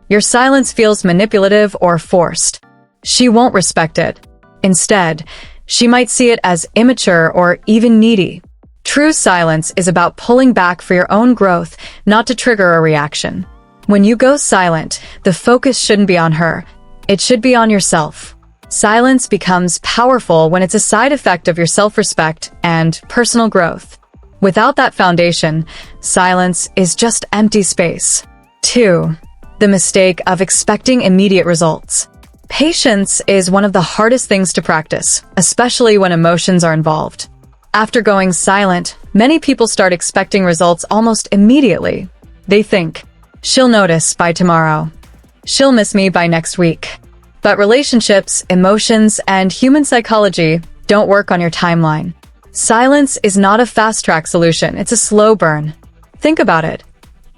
Your silence feels manipulative or forced. She won't respect it. Instead, she might see it as immature or even needy. True silence is about pulling back for your own growth, not to trigger a reaction. When you go silent, the focus shouldn't be on her. It should be on yourself. Silence becomes powerful when it's a side effect of your self-respect and personal growth. Without that foundation, silence is just empty space. 2. The mistake of expecting immediate results. Patience is one of the hardest things to practice, especially when emotions are involved. After going silent, many people start expecting results almost immediately. They think, she'll notice by tomorrow. She'll miss me by next week. But relationships, emotions, and human psychology don't work on your timeline. Silence is not a fast-track solution, it's a slow burn. Think about it.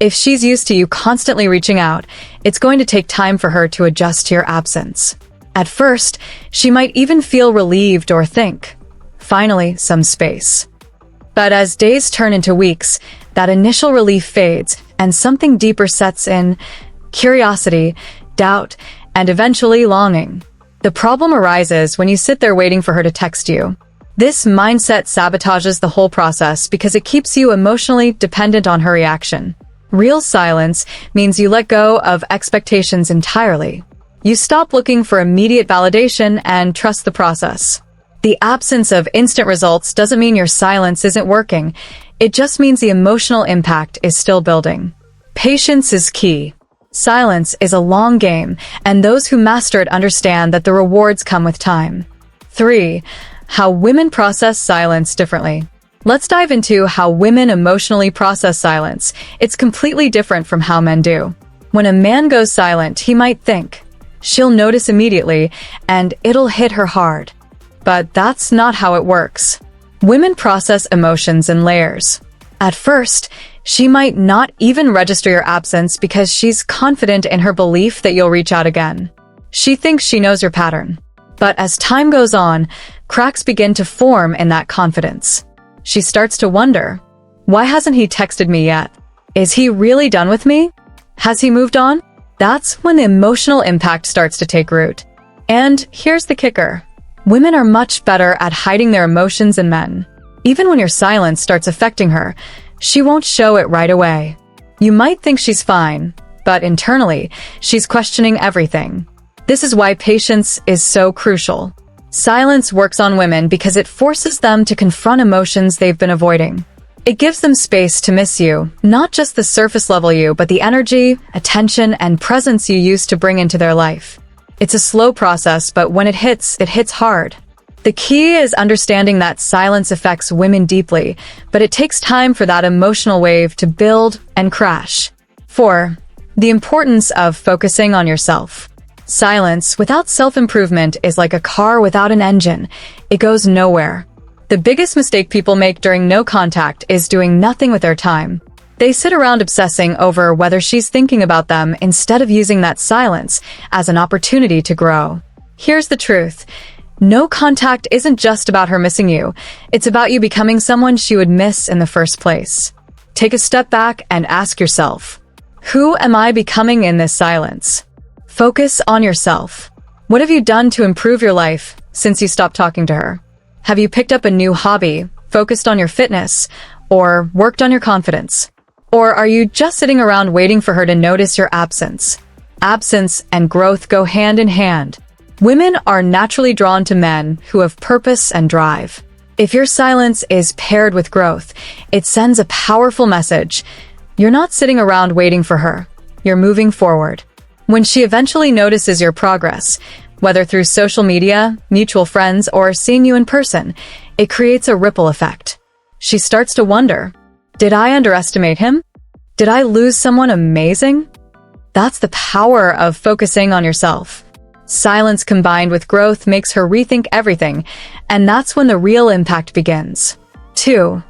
If she's used to you constantly reaching out, it's going to take time for her to adjust to your absence. At first, she might even feel relieved or think, finally, some space. But as days turn into weeks, that initial relief fades and something deeper sets in: curiosity, doubt, and eventually longing. The problem arises when you sit there waiting for her to text you. This mindset sabotages the whole process because it keeps you emotionally dependent on her reaction. Real silence means you let go of expectations entirely. You stop looking for immediate validation and trust the process. The absence of instant results doesn't mean your silence isn't working. It just means the emotional impact is still building. Patience is key. Silence is a long game, and those who master it understand that the rewards come with time. 3. How women process silence differently. Let's dive into how women emotionally process silence. It's completely different from how men do. When a man goes silent, he might think, she'll notice immediately, and it'll hit her hard. But that's not how it works. Women process emotions in layers. At first, she might not even register your absence because she's confident in her belief that you'll reach out again. She thinks she knows your pattern. But as time goes on, cracks begin to form in that confidence. She starts to wonder, why hasn't he texted me yet? Is he really done with me? Has he moved on? That's when the emotional impact starts to take root. And here's the kicker. Women are much better at hiding their emotions than men. Even when your silence starts affecting her, she won't show it right away. You might think she's fine, but internally, she's questioning everything. This is why patience is so crucial. Silence works on women because it forces them to confront emotions they've been avoiding. It gives them space to miss you, not just the surface level you, but the energy, attention, and presence you used to bring into their life. It's a slow process, but when it hits hard. The key is understanding that silence affects women deeply, but it takes time for that emotional wave to build and crash. 4. The importance of focusing on yourself. Silence without self-improvement is like a car without an engine. It goes nowhere. The biggest mistake people make during no contact is doing nothing with their time. They sit around obsessing over whether she's thinking about them instead of using that silence as an opportunity to grow. Here's the truth. No contact isn't just about her missing you. It's about you becoming someone she would miss in the first place. Take a step back and ask yourself, who am I becoming in this silence? Focus on yourself. What have you done to improve your life since you stopped talking to her? Have you picked up a new hobby, focused on your fitness, or worked on your confidence? Or are you just sitting around waiting for her to notice your absence? Absence and growth go hand in hand. Women are naturally drawn to men who have purpose and drive. If your silence is paired with growth, it sends a powerful message. You're not sitting around waiting for her. You're moving forward. When she eventually notices your progress, whether through social media, mutual friends, or seeing you in person, it creates a ripple effect. She starts to wonder, did I underestimate him? Did I lose someone amazing? That's the power of focusing on yourself. Silence combined with growth makes her rethink everything, and that's when the real impact begins. 2.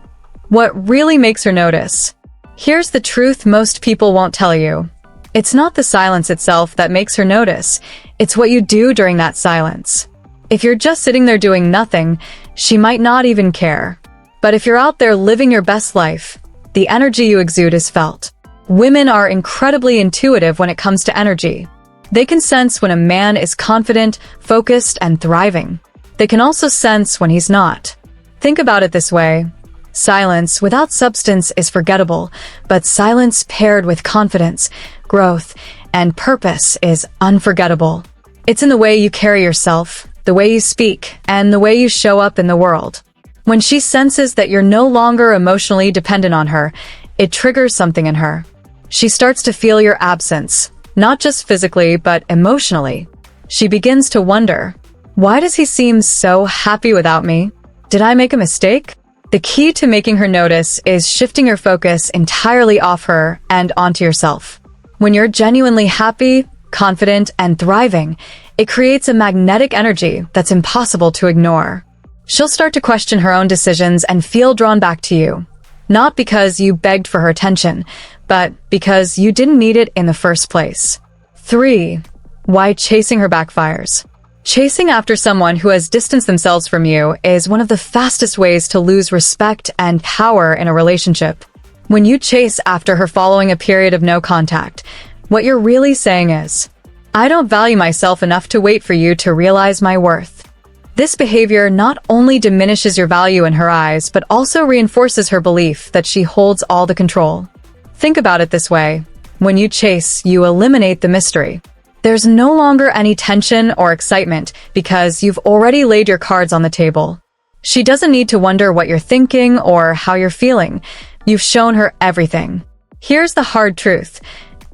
What really makes her notice? Here's the truth most people won't tell you. It's not the silence itself that makes her notice, it's what you do during that silence. If you're just sitting there doing nothing, she might not even care. But if you're out there living your best life, the energy you exude is felt. Women are incredibly intuitive when it comes to energy. They can sense when a man is confident, focused, and thriving. They can also sense when he's not. Think about it this way. Silence without substance is forgettable, but silence paired with confidence, growth, and purpose is unforgettable. It's in the way you carry yourself, the way you speak, and the way you show up in the world. When she senses that you're no longer emotionally dependent on her, it triggers something in her. She starts to feel your absence, not just physically, but emotionally. She begins to wonder, why does he seem so happy without me? Did I make a mistake? The key to making her notice is shifting your focus entirely off her and onto yourself. When you're genuinely happy, confident, and thriving, it creates a magnetic energy that's impossible to ignore. She'll start to question her own decisions and feel drawn back to you. Not because you begged for her attention, but because you didn't need it in the first place. 3. Why chasing her backfires. Chasing after someone who has distanced themselves from you is one of the fastest ways to lose respect and power in a relationship. When you chase after her following a period of no contact, what you're really saying is, I don't value myself enough to wait for you to realize my worth. This behavior not only diminishes your value in her eyes, but also reinforces her belief that she holds all the control. Think about it this way. When you chase, you eliminate the mystery. There's no longer any tension or excitement because you've already laid your cards on the table. She doesn't need to wonder what you're thinking or how you're feeling. You've shown her everything. Here's the hard truth.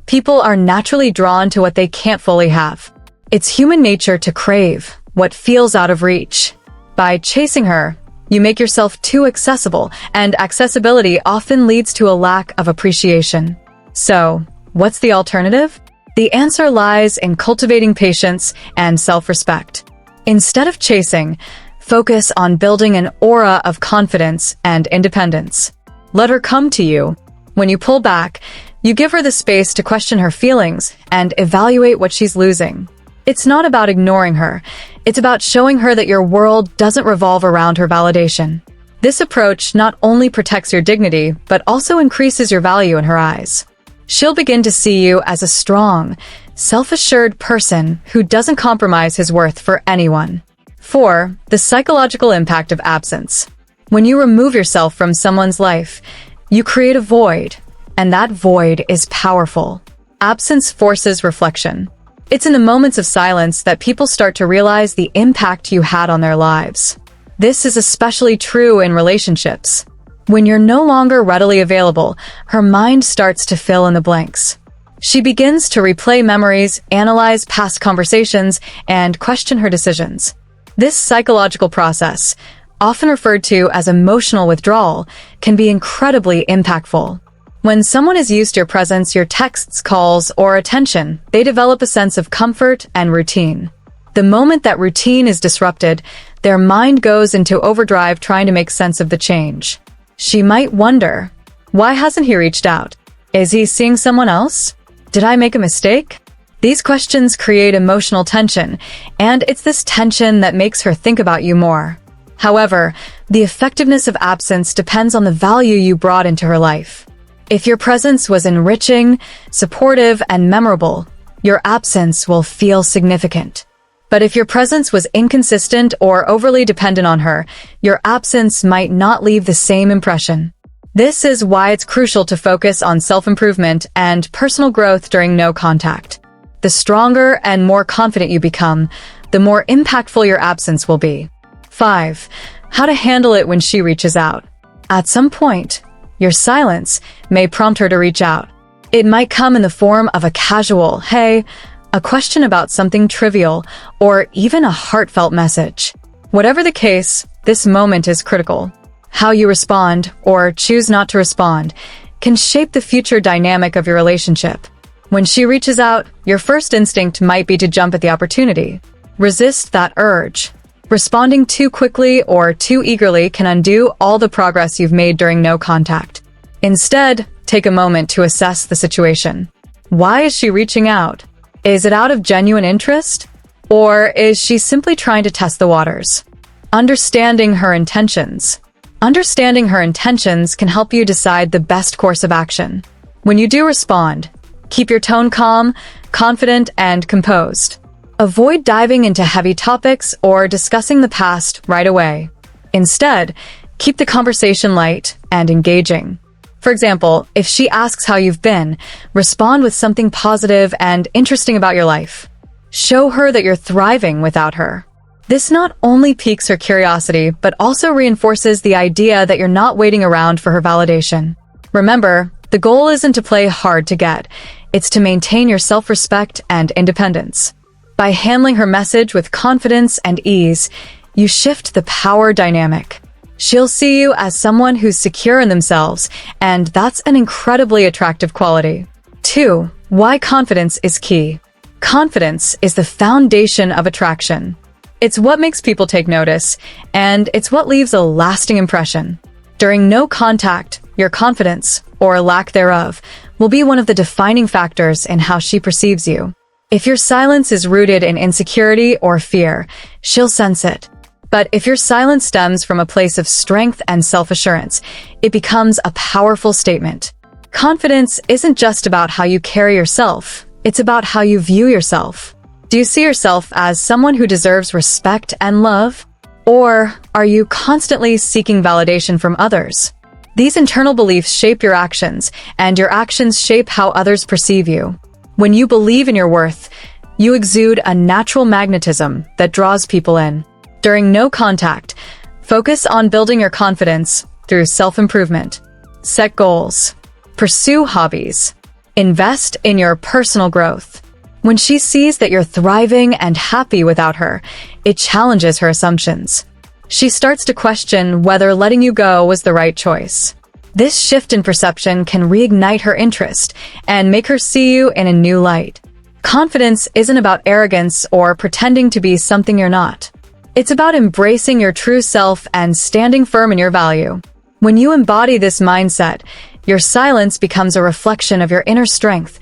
People are naturally drawn to what they can't fully have. It's human nature to crave what feels out of reach. By chasing her, you make yourself too accessible, and accessibility often leads to a lack of appreciation. So, what's the alternative? The answer lies in cultivating patience and self-respect. Instead of chasing, focus on building an aura of confidence and independence. Let her come to you. When you pull back, you give her the space to question her feelings and evaluate what she's losing. It's not about ignoring her. It's about showing her that your world doesn't revolve around her validation. This approach not only protects your dignity, but also increases your value in her eyes. She'll begin to see you as a strong, self-assured person who doesn't compromise his worth for anyone. 4. The psychological impact of absence. When you remove yourself from someone's life, you create a void, and that void is powerful. Absence forces reflection. It's in the moments of silence that people start to realize the impact you had on their lives. This is especially true in relationships. When you're no longer readily available, her mind starts to fill in the blanks. She begins to replay memories, analyze past conversations, and question her decisions. This psychological process, often referred to as emotional withdrawal, can be incredibly impactful. When someone is used to your presence, your texts, calls, or attention, they develop a sense of comfort and routine. The moment that routine is disrupted, their mind goes into overdrive trying to make sense of the change. She might wonder, why hasn't he reached out? Is he seeing someone else? Did I make a mistake? These questions create emotional tension, and it's this tension that makes her think about you more. However, the effectiveness of absence depends on the value you brought into her life. If your presence was enriching, supportive, and memorable, your absence will feel significant. But if your presence was inconsistent or overly dependent on her, your absence might not leave the same impression. This is why it's crucial to focus on self-improvement and personal growth during no contact. The stronger and more confident you become, the more impactful your absence will be. 5. How to handle it when she reaches out. At some point, your silence may prompt her to reach out. It might come in the form of a casual, hey, a question about something trivial, or even a heartfelt message. Whatever the case, this moment is critical. How you respond, or choose not to respond, can shape the future dynamic of your relationship. When she reaches out, your first instinct might be to jump at the opportunity. Resist that urge. Responding too quickly or too eagerly can undo all the progress you've made during no contact. Instead, take a moment to assess the situation. Why is she reaching out? Is it out of genuine interest? Or is she simply trying to test the waters? Understanding her intentions. Understanding her intentions can help you decide the best course of action. When you do respond, keep your tone calm, confident, and composed. Avoid diving into heavy topics or discussing the past right away. Instead, keep the conversation light and engaging. For example, if she asks how you've been, respond with something positive and interesting about your life. Show her that you're thriving without her. This not only piques her curiosity, but also reinforces the idea that you're not waiting around for her validation. Remember, the goal isn't to play hard to get, it's to maintain your self-respect and independence. By handling her message with confidence and ease, you shift the power dynamic. She'll see you as someone who's secure in themselves, and that's an incredibly attractive quality. 2. Why confidence is key. Confidence is the foundation of attraction. It's what makes people take notice, and it's what leaves a lasting impression. During no contact, your confidence, or lack thereof, will be one of the defining factors in how she perceives you. If your silence is rooted in insecurity or fear, she'll sense it. But if your silence stems from a place of strength and self-assurance, it becomes a powerful statement. Confidence isn't just about how you carry yourself, it's about how you view yourself. Do you see yourself as someone who deserves respect and love? Or are you constantly seeking validation from others? These internal beliefs shape your actions, and your actions shape how others perceive you. When you believe in your worth, you exude a natural magnetism that draws people in. During no contact, focus on building your confidence through self-improvement. Set goals. Pursue hobbies. Invest in your personal growth. When she sees that you're thriving and happy without her, it challenges her assumptions. She starts to question whether letting you go was the right choice. This shift in perception can reignite her interest and make her see you in a new light. Confidence isn't about arrogance or pretending to be something you're not. It's about embracing your true self and standing firm in your value. When you embody this mindset, your silence becomes a reflection of your inner strength,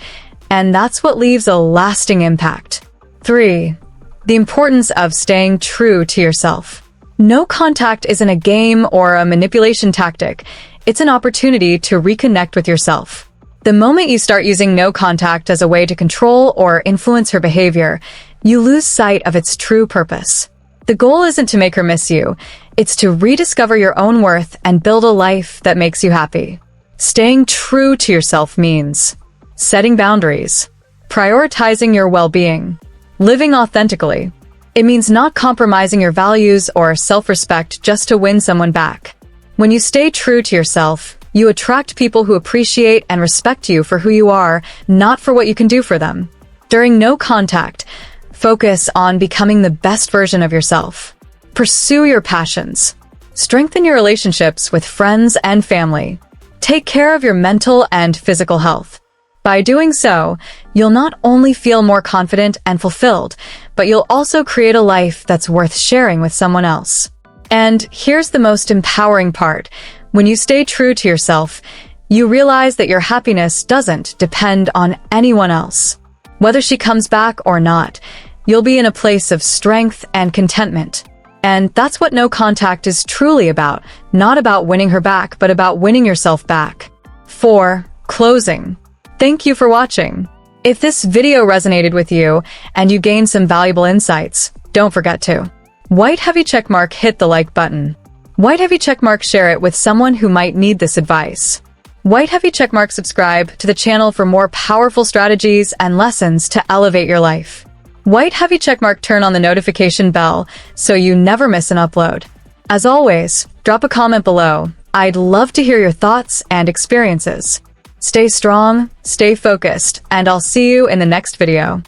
and that's what leaves a lasting impact. 3. The importance of staying true to yourself. No contact isn't a game or a manipulation tactic. It's an opportunity to reconnect with yourself. The moment you start using no contact as a way to control or influence her behavior, you lose sight of its true purpose. The goal isn't to make her miss you, it's to rediscover your own worth and build a life that makes you happy. Staying true to yourself means setting boundaries, prioritizing your well-being, living authentically. It means not compromising your values or self-respect just to win someone back. When you stay true to yourself, you attract people who appreciate and respect you for who you are, not for what you can do for them. During no contact, focus on becoming the best version of yourself. Pursue your passions. Strengthen your relationships with friends and family. Take care of your mental and physical health. By doing so, you'll not only feel more confident and fulfilled, but you'll also create a life that's worth sharing with someone else. And here's the most empowering part. When you stay true to yourself, you realize that your happiness doesn't depend on anyone else. Whether she comes back or not, you'll be in a place of strength and contentment. And that's what no contact is truly about, not about winning her back, but about winning yourself back. 4. Closing. Thank you for watching. If this video resonated with you and you gained some valuable insights, don't forget to white heavy checkmark, hit the like button. White heavy checkmark, share it with someone who might need this advice. White heavy checkmark, subscribe to the channel for more powerful strategies and lessons to elevate your life. White heavy checkmark, turn on the notification bell so you never miss an upload. As always, drop a comment below. I'd love to hear your thoughts and experiences. Stay strong, stay focused, and I'll see you in the next video.